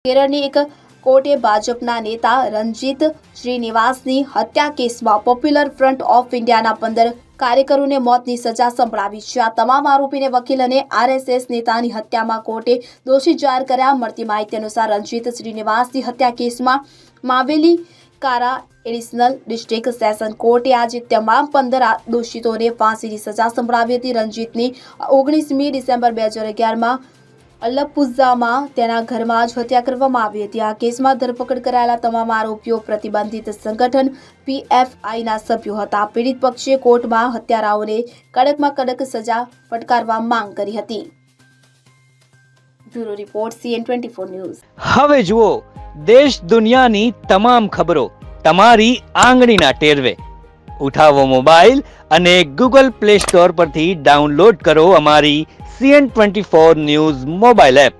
કેરળની એક કોર્ટે ભાજપના નેતા રણજીત શ્રીનિવાસની હત્યા કેસમાં પોપ્યુલર ફ્રન્ટ ઓફ ઇન્ડિયાના 15 કાર્યકરોને મોતની સજા સંભળાવી છે। આ તમામ આરોપીને વકીલ અને આરએસએસ નેતાની હત્યામાં કોર્ટે દોષી જાહેર કર્યા। મળતી માહિતી અનુસાર રણજીત શ્રીનિવાસની હત્યા કેસમાં માવેલી કારા એડિશનલ ડિસ્ટ્રિક્ટ સેશન કોર્ટે આજે તમામ 15 દોષિતોને ફાંસીની સજા સંભળાવી હતી। રણજીતની 19મી ડિસેમ્બર 2011માં અલ્લપુઝામાં તેના ઘરમાં જ હત્યા કરવામાં આવી હતી। આ કેસમાં ધરપકડ કરાયેલા તમામ આરોપીઓ પ્રતિબંધિત સંગઠન પીએફઆઈના સભ્યો હતા। પીડિત પક્ષે કોર્ટમાં હત્યારાઓને કડકમાં કડક સજા ફટકારવા માંગ કરી હતી। Bureau report CN24 news. હવે જુઓ દેશ દુનિયાની તમામ ખબરો તમારી આંગળીના ટેરવે। ઉઠાવો મોબાઈલ અને ગૂગલ પ્લે સ્ટોર પરથી ડાઉનલોડ કરો અમારી CN24 ન્યૂઝ મોબાઈલ એપ।